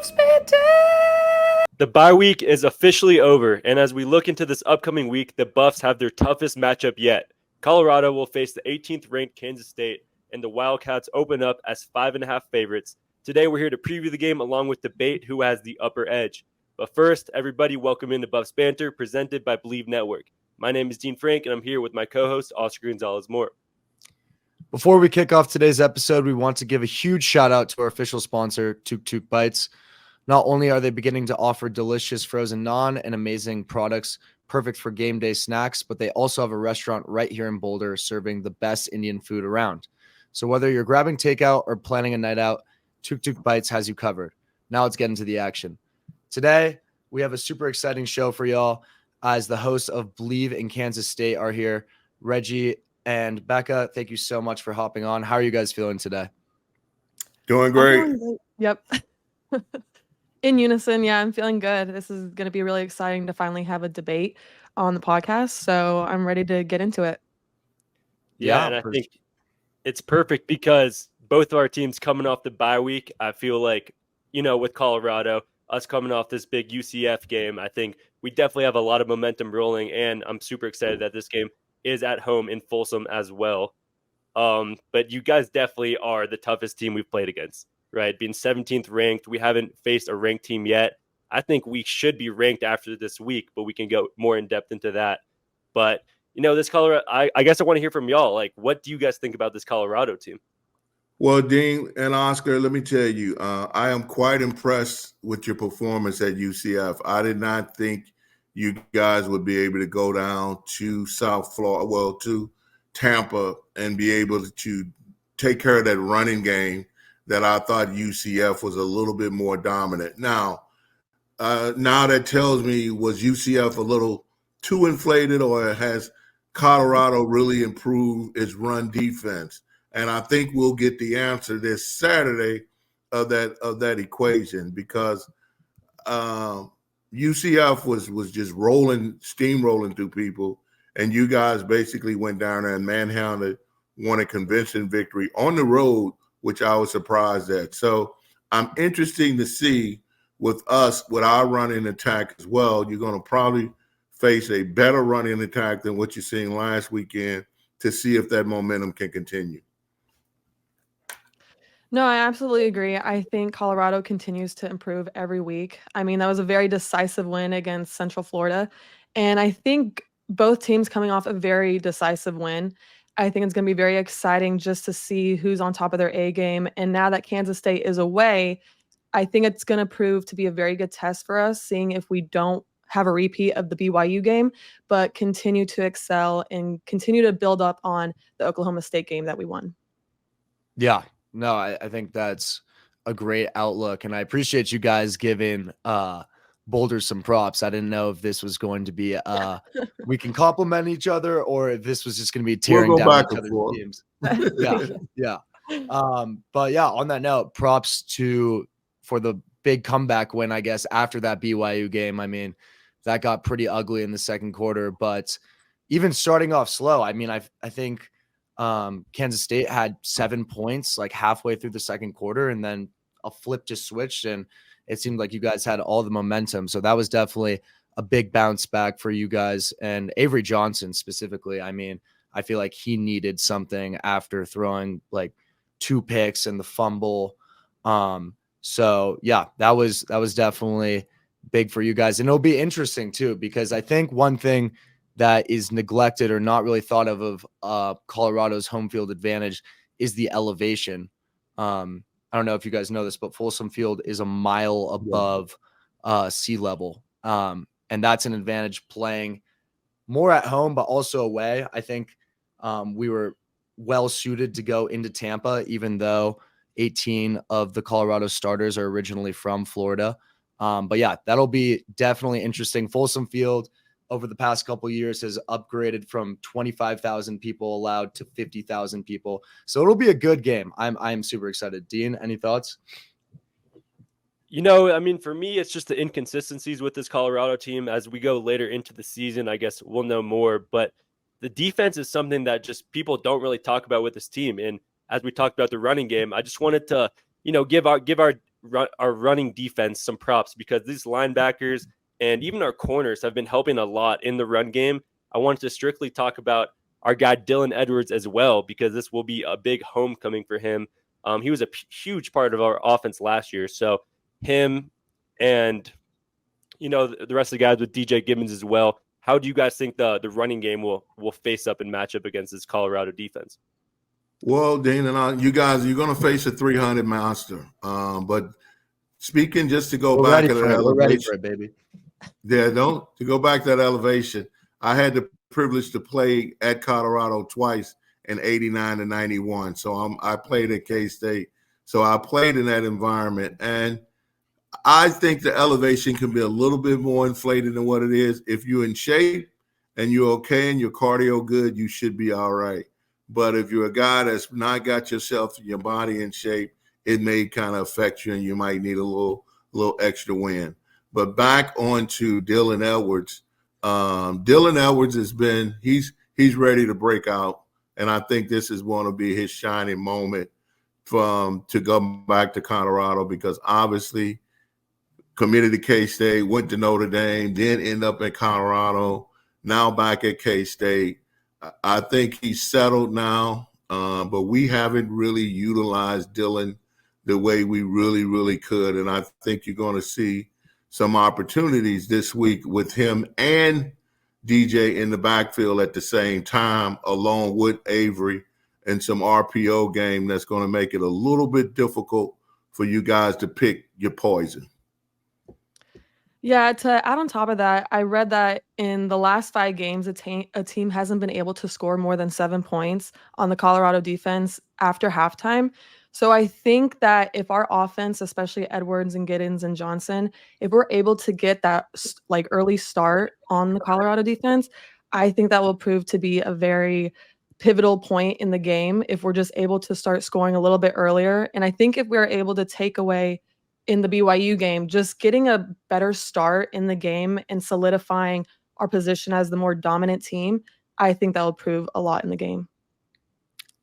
Buffs Banter! The bye week is officially over, and as we look into this upcoming week, the Buffs have their toughest matchup yet. Colorado will face the 18th ranked Kansas State, and the Wildcats open up as 5.5 favorites. Today, we're here to preview the game along with debate who has the upper edge. But first, everybody, welcome into Buffs Banter, presented by Bleav Network. My name is Dean Frank, and I'm here with my co-host, Oscar Gonzalez-Moore. Before we kick off today's episode, we want to give a huge shout out to our official sponsor, Tuk Tuk Bites. Not only are they beginning to offer delicious frozen naan and amazing products perfect for game day snacks, but they also have a restaurant right here in Boulder serving the best Indian food around. So whether you're grabbing takeout or planning a night out, Tuk Tuk Bites has you covered. Now let's get into the action. Today, we have a super exciting show for y'all as the hosts of Bleav in Kansas State are here. Reggie and Becca, thank you so much for hopping on. How are you guys feeling today? Doing great. Yep. In unison. Yeah, I'm feeling good. This is going to be really exciting to finally have a debate on the podcast. So I'm ready to get into it. Yeah, and I think it's perfect because both of our teams coming off the bye week, I feel like, with Colorado, us coming off this big UCF game, I think we definitely have a lot of momentum rolling, and I'm super excited that this game is at home in Folsom as well. But you guys definitely are the toughest team we've played against, right? Being 17th ranked, we haven't faced a ranked team yet. I think we should be ranked after this week, but we can go more in depth into that. But, this Colorado, I guess I want to hear from y'all. Like, what do you guys think about this Colorado team? Well, Dean and Oscar, let me tell you, I am quite impressed with your performance at UCF. I did not think you guys would be able to go down to South Florida, to Tampa, and be able to take care of that running game that I thought UCF was a little bit more dominant. Now that tells me, was UCF a little too inflated, or has Colorado really improved its run defense? And I think we'll get the answer this Saturday of that equation, because UCF was just steamrolling through people, and you guys basically went down there and manhandled, won a convincing victory on the road, which I was surprised at. So I'm interested to see with our running attack as well. You're going to probably face a better running attack than what you're seeing last weekend to see if that momentum can continue. No, I absolutely agree. I think Colorado continues to improve every week. I mean, that was a very decisive win against Central Florida. And I think both teams coming off a very decisive win. I think it's going to be very exciting just to see who's on top of their A game. And now that Kansas State is away, I think it's going to prove to be a very good test for us, seeing if we don't have a repeat of the BYU game, but continue to excel and continue to build up on the Oklahoma State game that we won. Yeah. No, I think that's a great outlook, and I appreciate you guys giving Boulder some props. I didn't know if this was going to be we can compliment each other, or if this was just going to be tearing down each other's teams. Yeah. But yeah, on that note, props for the big comeback win, I guess, after that BYU game. I mean, that got pretty ugly in the second quarter, but even starting off slow, I mean, I think Kansas State had 7 points like halfway through the second quarter, and then a flip just switched, and it seemed like you guys had all the momentum. So that was definitely a big bounce back for you guys. And Avery Johnson specifically, I mean, I feel like he needed something after throwing like 2 picks and the fumble. So yeah, that was definitely big for you guys. And it'll be interesting too, because I think one thing that is neglected or not really thought of Colorado's home field advantage is the elevation. I don't know if you guys know this, but Folsom Field is a mile above sea level. And that's an advantage playing more at home, but also away. I think we were well suited to go into Tampa, even though 18 of the Colorado starters are originally from Florida. But yeah, that'll be definitely interesting. Folsom Field over the past couple of years has upgraded from 25,000 people allowed to 50,000 people. So it'll be a good game. I'm super excited. Dean, any thoughts? I mean, for me, it's just the inconsistencies with this Colorado team. As we go later into the season, I guess we'll know more. But the defense is something that just people don't really talk about with this team. And as we talked about the running game, I just wanted to, give our our running defense some props, because these linebackers and even our corners have been helping a lot in the run game. I wanted to strictly talk about our guy Dylan Edwards as well, because this will be a big homecoming for him. He was a huge part of our offense last year. So him and, the rest of the guys with DJ Gibbons as well. How do you guys think the running game will face up and match up against this Colorado defense? Well, Dean and you guys, you're going to face a 300 monster. But speaking, just to go back to that elevation, we're ready for it, baby. Yeah, to go back to that elevation, I had the privilege to play at Colorado twice in 89 and 91. So I played at K-State. So I played in that environment. And I think the elevation can be a little bit more inflated than what it is. If you're in shape and you're okay and your cardio good, you should be all right. But if you're a guy that's not got your body in shape, it may kind of affect you and you might need a little extra wind. But back on to Dylan Edwards. Dylan Edwards he's ready to break out. And I think this is going to be his shining moment to go back to Colorado, because obviously committed to K-State, went to Notre Dame, then end up at Colorado, now back at K-State. I think he's settled now, but we haven't really utilized Dylan the way we really, really could. And I think you're going to see some opportunities this week with him and DJ in the backfield at the same time, along with Avery, and some RPO game that's going to make it a little bit difficult for you guys to pick your poison. Yeah, to add on top of that, I read that in the last 5 games, a team hasn't been able to score more than 7 points on the Colorado defense after halftime. So I think that if our offense, especially Edwards and Giddens and Johnson, if we're able to get that early start on the Colorado defense, I think that will prove to be a very pivotal point in the game if we're just able to start scoring a little bit earlier. And I think if we're able to take away in the BYU game, just getting a better start in the game and solidifying our position as the more dominant team, I think that will prove a lot in the game.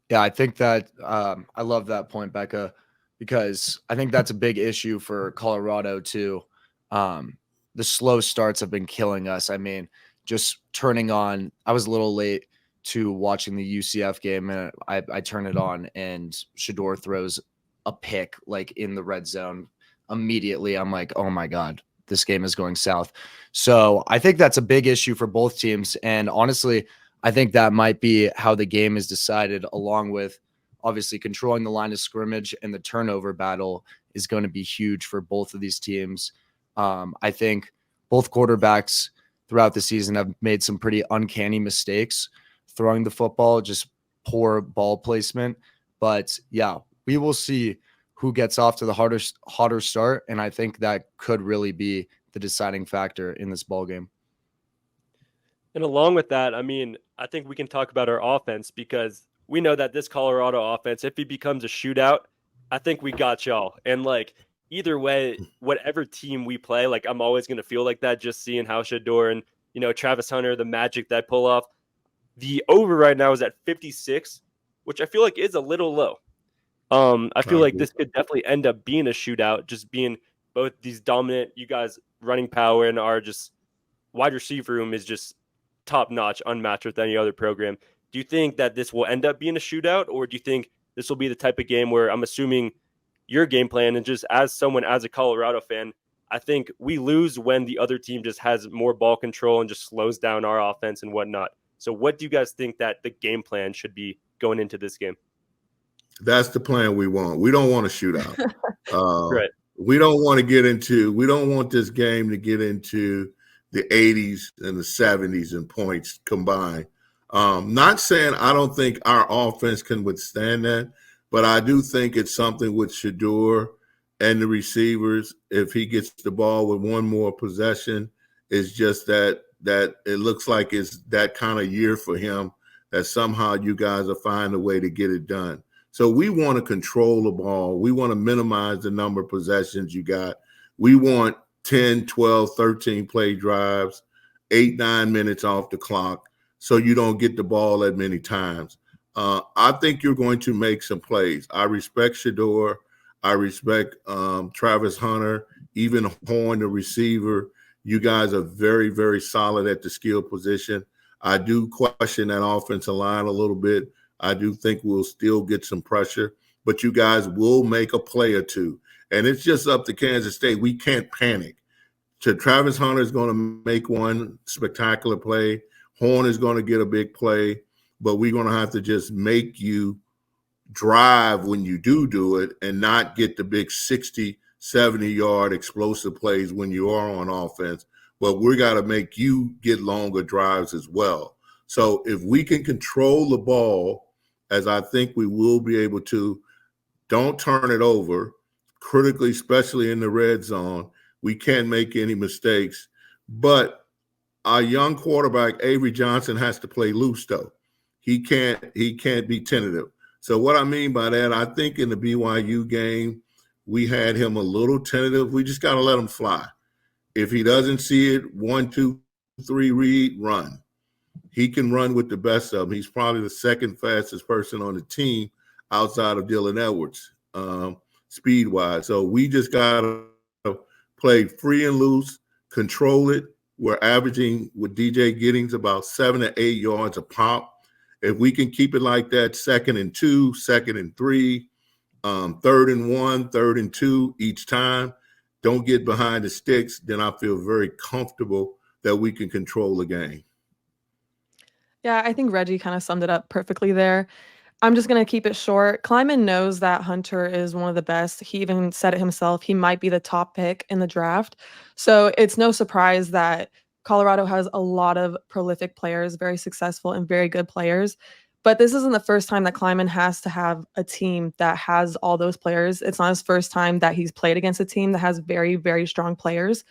Yeah, I think that I love that point, Becca, because I think that's a big issue for Colorado too. The slow starts have been killing us. I mean, just turning on, I was a little late to watching the UCF game, and I turn it on and Shador throws a pick in the red zone. Immediately I'm like, oh my God, this game is going south. So I think that's a big issue for both teams. And honestly, I think that might be how the game is decided, along with obviously controlling the line of scrimmage, and the turnover battle is going to be huge for both of these teams. I think both quarterbacks throughout the season have made some pretty uncanny mistakes throwing the football, just poor ball placement. But yeah, we will see who gets off to the hotter start. And I think that could really be the deciding factor in this ball game. And along with that, I mean, I think we can talk about our offense, because we know that this Colorado offense, if it becomes a shootout, I think we got y'all. And either way, whatever team we play, I'm always going to feel like that, just seeing how Shador and, Travis Hunter, the magic that pull off. The over right now is at 56, which I feel like is a little low. I feel like this could definitely end up being a shootout, just being both these dominant, you guys running power, and our just wide receiver room is just top notch, unmatched with any other program. Do you think that this will end up being a shootout, or do you think this will be the type of game where, I'm assuming your game plan, and just as a Colorado fan, I think we lose when the other team just has more ball control and just slows down our offense and whatnot. So what do you guys think that the game plan should be going into this game? That's the plan we want. We don't want a shootout. Right. We don't want this game to get into the 80s and the 70s in points combined. Not saying I don't think our offense can withstand that, but I do think it's something with Shador and the receivers. If he gets the ball with one more possession, it's just that it looks like it's that kind of year for him, that somehow you guys will find a way to get it done. So we want to control the ball. We want to minimize the number of possessions you got. We want 10, 12, 13 play drives, 8, 9 minutes off the clock, so you don't get the ball that many times. I think you're going to make some plays. I respect Shador. I respect Travis Hunter, even Horn, the receiver. You guys are very, very solid at the skill position. I do question that offensive line a little bit. I do think we'll still get some pressure, but you guys will make a play or two. And it's just up to Kansas State. We can't panic. So Travis Hunter is going to make one spectacular play. Horn is going to get a big play, but we're going to have to just make you drive when you do it and not get the big 60, 70-yard explosive plays when you are on offense. But we got to make you get longer drives as well. So if we can control the ball, as I think we will be able to, don't turn it over, critically, especially in the red zone. We can't make any mistakes. But our young quarterback, Avery Johnson, has to play loose, though. He can't be tentative. So what I mean by that, I think in the BYU game, we had him a little tentative. We just got to let him fly. If he doesn't see it, 1, 2, 3, read, run. He can run with the best of them. He's probably the second fastest person on the team outside of Dylan Edwards, speed-wise. So we just got to play free and loose, control it. We're averaging with DJ Giddings about 7 to 8 yards a pop. If we can keep it like that, 2nd and 2, 2nd and 3, 3rd and 1, 3rd and 2 each time, don't get behind the sticks, then I feel very comfortable that we can control the game. Yeah, I think Reggie kind of summed it up perfectly there. I'm just going to keep it short. Kleiman knows that Hunter is one of the best. He even said it himself. He might be the top pick in the draft. So it's no surprise that Colorado has a lot of prolific players, very successful and very good players. But this isn't the first time that Kleiman has to have a team that has all those players. It's not his first time that he's played against a team that has very, very strong players.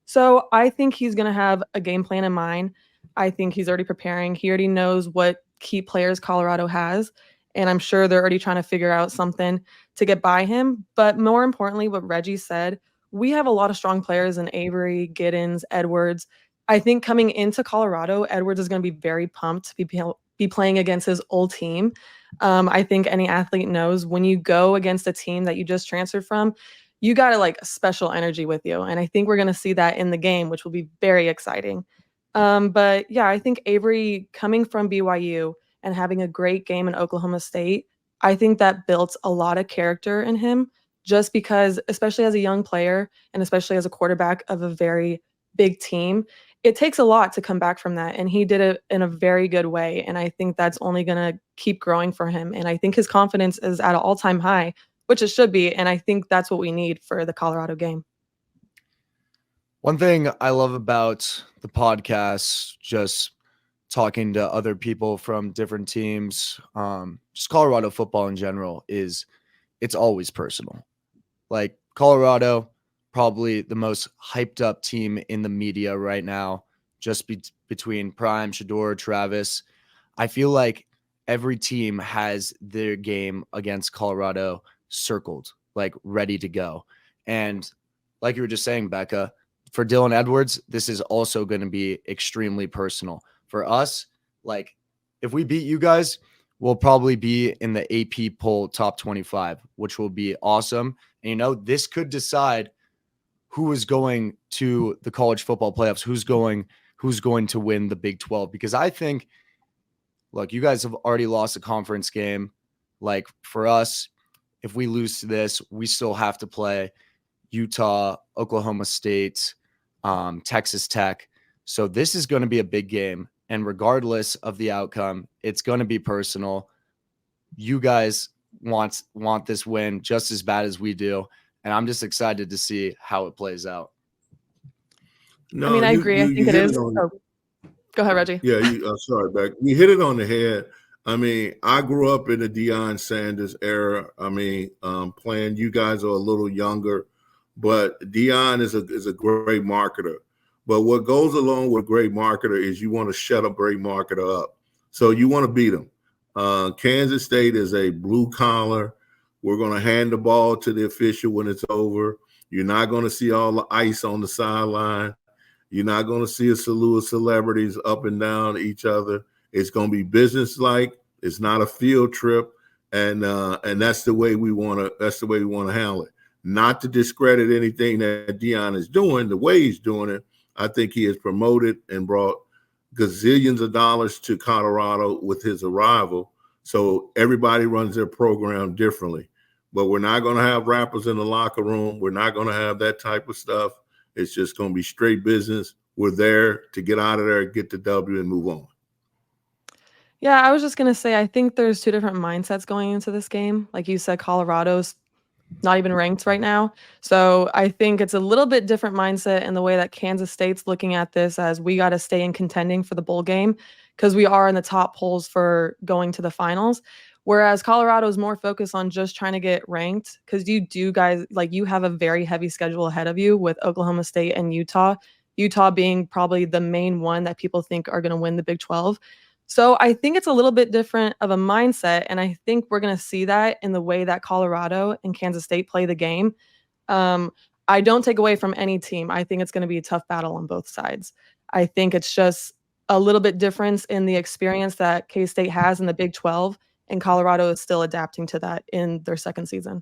So I think he's going to have a game plan in mind. I think he's already preparing. He already knows what key players Colorado has. And I'm sure they're already trying to figure out something to get by him. But more importantly, what Reggie said, we have a lot of strong players in Avery, Giddens, Edwards. I think coming into Colorado, Edwards is going to be very pumped to be playing against his old team. I think any athlete knows when you go against a team that you just transferred from, you got to like special energy with you. And I think we're going to see that in the game, which will be very exciting. But yeah, I think Avery coming from BYU and having a great game in Oklahoma State, I think that built a lot of character in him just because, especially as a young player and especially as a quarterback of a very big team, it takes a lot to come back from that. And he did it in a very good way. And I think that's only going to keep growing for him. And I think his confidence is at an all-time high, which it should be. And I think that's what we need for the Colorado game. One thing I love about the podcast, just talking to other people from different teams, just Colorado football in general, is it's always personal. Like Colorado, probably the most hyped up team in the media right now, just between Prime, Shador, Travis. I feel like every team has their game against Colorado circled, like ready to go. And like you were just saying, Becca, for Dylan Edwards, this is also going to be extremely personal. For us, like if we beat you guys, we'll probably be in the AP poll top 25, which will be awesome. And, you know, this could decide who is going to the college football playoffs, who's going to win the Big 12. Because I think, look, you guys have already lost a conference game. Like for us, if we lose to this, we still have to play Utah, Oklahoma State, Texas Tech. So this is going to be a big game. And regardless of the outcome, it's going to be personal. You guys want this win just as bad as we do. And I'm just excited to see how it plays out. No, I mean, I agree. I think it is. Go ahead, Reggie. Yeah, sorry, Beck. You hit it on the head. I mean, I grew up in the Deion Sanders era. I mean, playing, you guys are a little younger, but Deion is a great marketer. But what goes along with a great marketer is you want to shut a great marketer up. So you want to beat them. Kansas State is a blue collar. We're going to hand the ball to the official when it's over. You're not going to see all the ice on the sideline. You're not going to see a slew of celebrities up and down each other. It's going to be businesslike. It's not a field trip. and that's the way we want to handle it. Not to discredit anything that Deion is doing, the way he's doing it. I think he has promoted and brought gazillions of dollars to Colorado with his arrival. So everybody runs their program differently. But we're not going to have rappers in the locker room. We're not going to have that type of stuff. It's just going to be straight business. We're there to get out of there, get the W, and move on. Yeah, I was just gonna say, I think there's two different mindsets going into this game. Like you said, Colorado's not even ranked right now. So I think it's a little bit different mindset in the way that Kansas State's looking at this as we got to stay in contending for the bowl game because we are in the top polls for going to the finals. Whereas Colorado is more focused on just trying to get ranked because you do guys like you have a very heavy schedule ahead of you with Oklahoma State and Utah. Utah being probably the main one that people think are going to win the Big 12. So I think it's a little bit different of a mindset, and I think we're going to see that in the way that Colorado and Kansas State play the game. Um, I don't take away from any team. I think it's going to be a tough battle on both sides. I think it's just a little bit difference in the experience that K-State has in the Big 12, and Colorado is still adapting to that in their second season.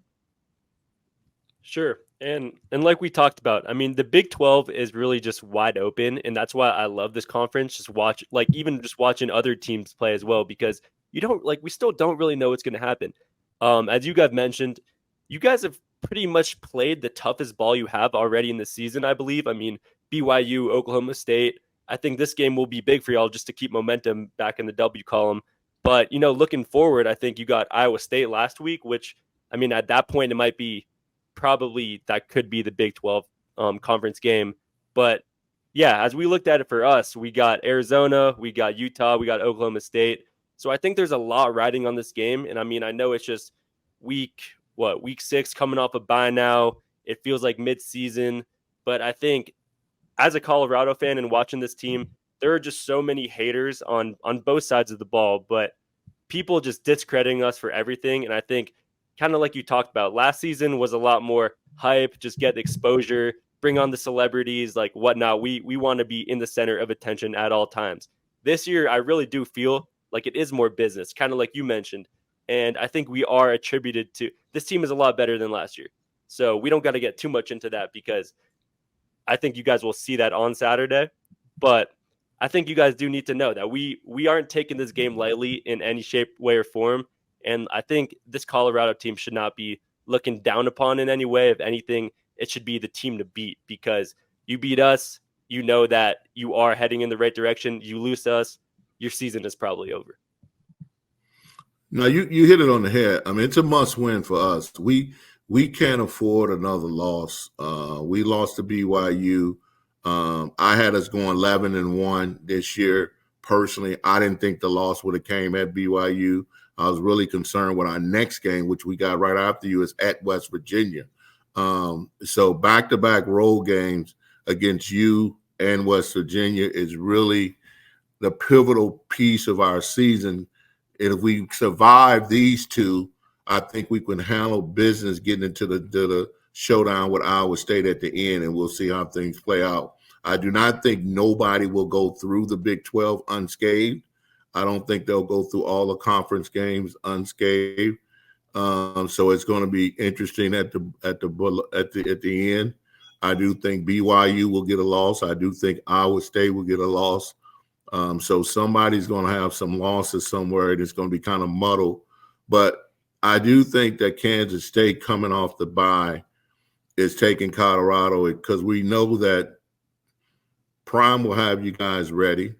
Sure. And like we talked about, I mean, the Big 12 is really just wide open, and that's why I love this conference. Just watch, like, even just watching other teams play as well, because you don't like we still don't really know what's going to happen. As you guys mentioned, you guys have pretty much played the toughest ball you have already in the season, I Bleav. I mean, BYU, Oklahoma State. I think this game will be big for y'all just to keep momentum back in the W column. But looking forward, I think you got Iowa State last week, which I mean, at that point, it might be probably that could be the Big 12 conference game. But yeah, as we looked at it for us, we got Arizona, we got Utah, we got Oklahoma State. So I think there's a lot riding on this game. And I mean, I know it's just week 6 coming off a bye now. It feels like mid-season. But I think as a Colorado fan and watching this team, there are just so many haters on both sides of the ball. But people just discrediting us for everything. And I think kind of like you talked about, last season was a lot more hype, just get exposure, bring on the celebrities, like whatnot. We want to be in the center of attention at all times. This year, I really do feel like it is more business, kind of like you mentioned. And I think we are attributed to this team is a lot better than last year. So we don't got to get too much into that because I think you guys will see that on Saturday. But I think you guys do need to know that we aren't taking this game lightly in any shape, way, or form. And I think this Colorado team should not be looking down upon in any way. If anything, it should be the team to beat because you beat us, you know that you are heading in the right direction. You lose to us, your season is probably over. No, you hit it on the head. I mean, it's a must win for us. We can't afford another loss. We lost to BYU. I had us going 11-1 this year. Personally, I didn't think the loss would have came at BYU. I was really concerned with our next game, which we got right after you, is at West Virginia. So back-to-back road games against you and West Virginia is really the pivotal piece of our season. And if we survive these two, I think we can handle business getting into the showdown with Iowa State at the end, and we'll see how things play out. I do not think nobody will go through the Big 12 unscathed. I don't think they'll go through all the conference games unscathed. So it's going to be interesting at the end. I do think BYU will get a loss. I do think Iowa State will get a loss. So somebody's going to have some losses somewhere, and it's going to be kind of muddled. But I do think that Kansas State coming off the bye is taking Colorado because we know that Prime will have you guys ready.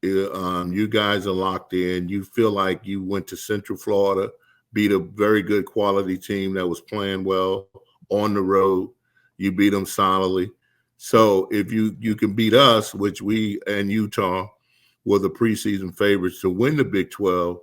You guys are locked in. You feel like you went to Central Florida, beat a very good quality team that was playing well on the road. You beat them solidly. So if you can beat us, which we and Utah were the preseason favorites to win the Big 12,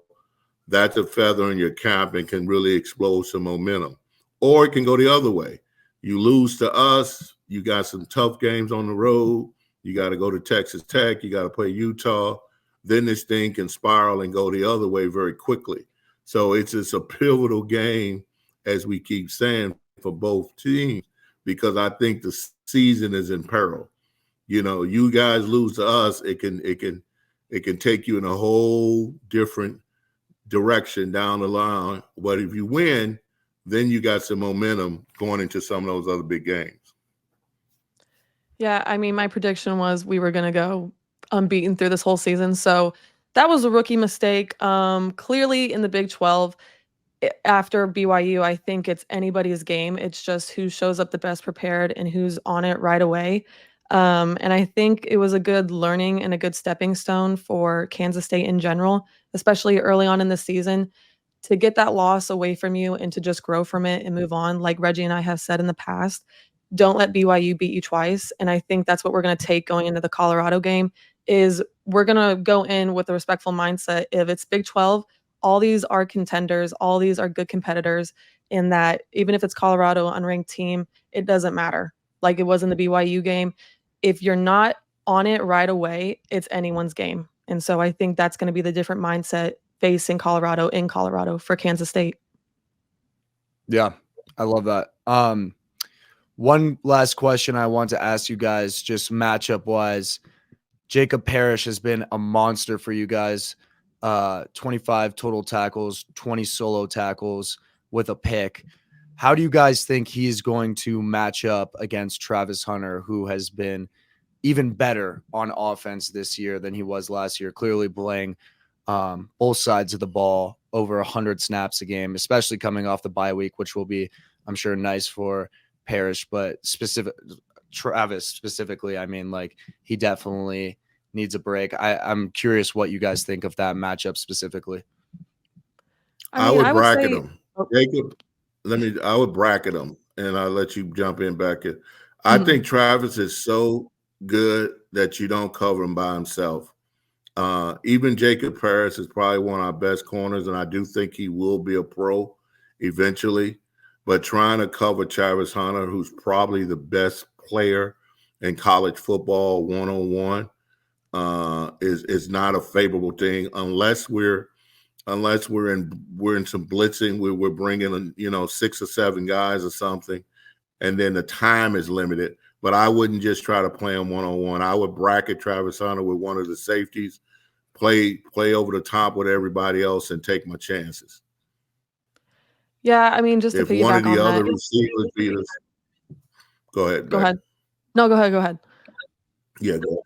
that's a feather in your cap and can really explode some momentum. Or it can go the other way. You lose to us, you got some tough games on the road. You got to go to Texas Tech. You got to play Utah. Then this thing can spiral and go the other way very quickly. So it's just a pivotal game, as we keep saying, for both teams, because I think the season is in peril. You guys lose to us, it can take you in a whole different direction down the line. But if you win, then you got some momentum going into some of those other big games. Yeah, I mean, my prediction was we were gonna go unbeaten through this whole season, so that was a rookie mistake. Clearly in the Big 12, after BYU, I think it's anybody's game. It's just who shows up the best prepared and who's on it right away. And I think it was a good learning and a good stepping stone for Kansas State in general, especially early on in the season, to get that loss away from you and to just grow from it and move on. Like Reggie and I have said in the past, don't let BYU beat you twice. And I think that's what we're going to take going into the Colorado game is we're going to go in with a respectful mindset. If it's Big 12, all these are contenders, all these are good competitors, in that even if it's Colorado, unranked team, it doesn't matter. Like it was in the BYU game. If you're not on it right away, it's anyone's game. And so I think that's going to be the different mindset facing Colorado in Colorado for Kansas State. Yeah, I love that. One last question I want to ask you guys, just matchup wise. Jacob Parrish has been a monster for you guys. 25 total tackles, 20 solo tackles with a pick. How do you guys think he's going to match up against Travis Hunter, who has been even better on offense this year than he was last year, clearly playing both sides of the ball, over 100 snaps a game, especially coming off the bye week, which will be, I'm sure, nice for Parrish, but Travis specifically, I mean, like, he definitely needs a break. I'm curious what you guys think of that matchup specifically. I would bracket him. Jacob, I would bracket him, and I'll let you jump in back in. I think Travis is so good that you don't cover him by himself. Even Jacob Parrish is probably one of our best corners, and I do think he will be a pro eventually. But trying to cover Travis Hunter, who's probably the best player in college football one-on-one, is not a favorable thing unless we're in some blitzing. We're bringing in 6 or 7 guys or something, and then the time is limited. But I wouldn't just try to play him one-on-one. I would bracket Travis Hunter with one of the safeties, play over the top with everybody else, and take my chances. Yeah, I mean, just to if one of piggyback the on other that. receivers beat us. Go ahead. Go ahead. No, go ahead. Yeah, go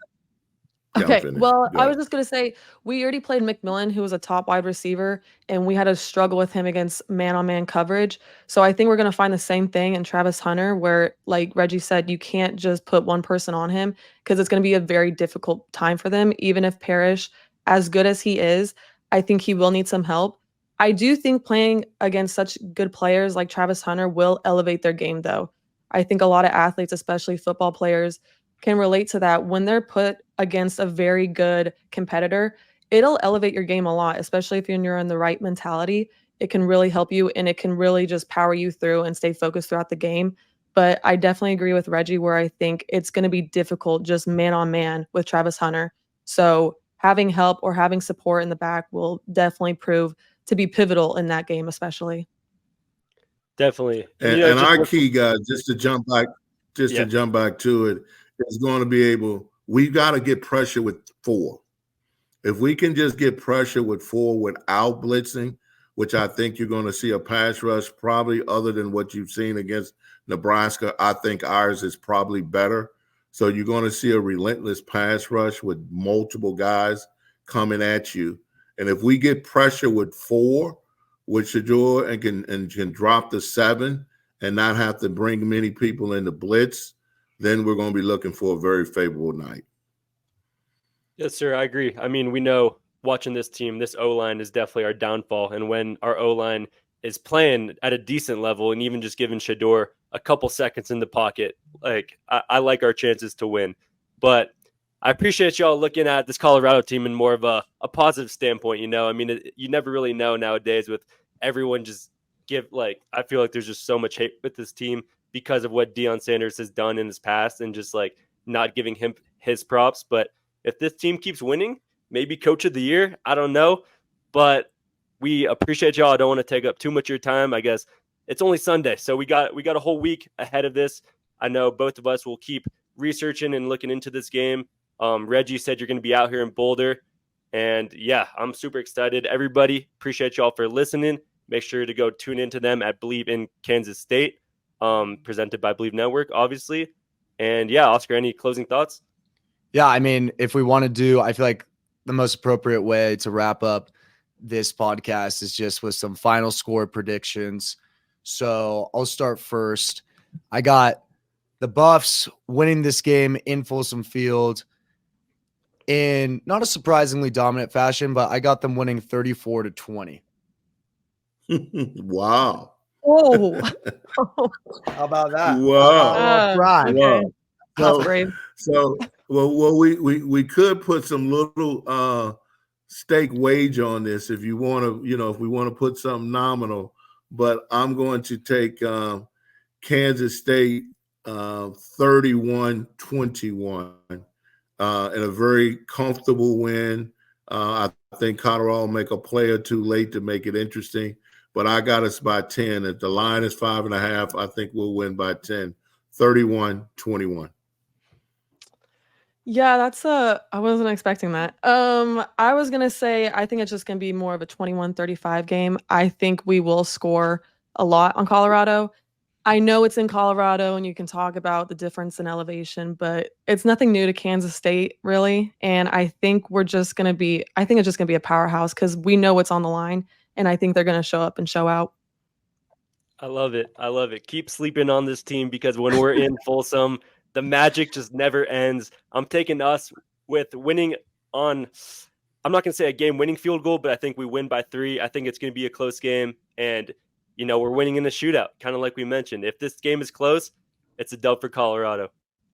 ahead. Okay, well, I was just going to say, we already played McMillan, who was a top wide receiver, and we had to struggle with him against man-on-man coverage. So I think we're going to find the same thing in Travis Hunter, where, like Reggie said, you can't just put one person on him because it's going to be a very difficult time for them. Even if Parrish, as good as he is, I think he will need some help. I do think playing against such good players like Travis Hunter will elevate their game, though. I think a lot of athletes, especially football players, can relate to that. When they're put against a very good competitor, it'll elevate your game a lot, especially if you're in the right mentality. It can really help you, and it can really just power you through and stay focused throughout the game. But I definitely agree with Reggie where I think it's going to be difficult just man on man with Travis Hunter. So having help or having support in the back will definitely prove to be pivotal in that game, especially. Definitely. And our key, guys, just to jump back to it, is going to be we've got to get pressure with 4. If we can just get pressure with 4 without blitzing, which I think you're going to see a pass rush probably other than what you've seen against Nebraska, I think ours is probably better. So you're going to see a relentless pass rush with multiple guys coming at you. And if we get pressure with 4 with Shedeur and can drop the 7 and not have to bring many people in the blitz, then we're going to be looking for a very favorable night. Yes, sir. I agree. I mean, we know watching this team, this O-line is definitely our downfall. And when our O-line is playing at a decent level and even just giving Shedeur a couple seconds in the pocket, like I like our chances to win. But I appreciate y'all looking at this Colorado team in more of a positive standpoint. I mean, you never really know nowadays with everyone just I feel like there's just so much hate with this team because of what Deion Sanders has done in his past and just like not giving him his props. But if this team keeps winning, maybe coach of the year, I don't know. But we appreciate y'all. I don't want to take up too much of your time. I guess it's only Sunday, so we got a whole week ahead of this. I know both of us will keep researching and looking into this game. Reggie said you're going to be out here in Boulder, And yeah, I'm super excited. Everybody, appreciate y'all for listening. Make sure to go tune into them at Bleav in Kansas State, presented by Bleav Network, obviously. And yeah, Oscar, any closing thoughts? Yeah, I mean, if we want to do, I feel like the most appropriate way to wrap up this podcast is just with some final score predictions. So I'll start first. I got the Buffs winning this game in Folsom Field in not a surprisingly dominant fashion, but I got them winning 34-20. Wow. Oh. How about that? Wow. Okay. Wow. That's brave. So well, we could put some little stake wage on this if you want to, if we want to put something nominal. But I'm going to take Kansas State 31-21 in a very comfortable win. I think Colorado will make a play or two late to make it interesting. But I got us by 10. If the line is 5.5, I think we'll win by 10. 31-21. Yeah, I wasn't expecting that. I was gonna say I think it's just gonna be more of a 21-35 game. I think we will score a lot on Colorado. I know it's in Colorado and you can talk about the difference in elevation, but it's nothing new to Kansas State, really. And I think it's just gonna be a powerhouse because we know what's on the line, and I think they're gonna show up and show out. I love it. I love it. Keep sleeping on this team because when we're in Folsom, the magic just never ends. I'm taking us with winning on, I'm not going to say a game-winning field goal, but I think we win by 3. I think it's going to be a close game, and, we're winning in a shootout, kind of like we mentioned. If this game is close, it's a dub for Colorado.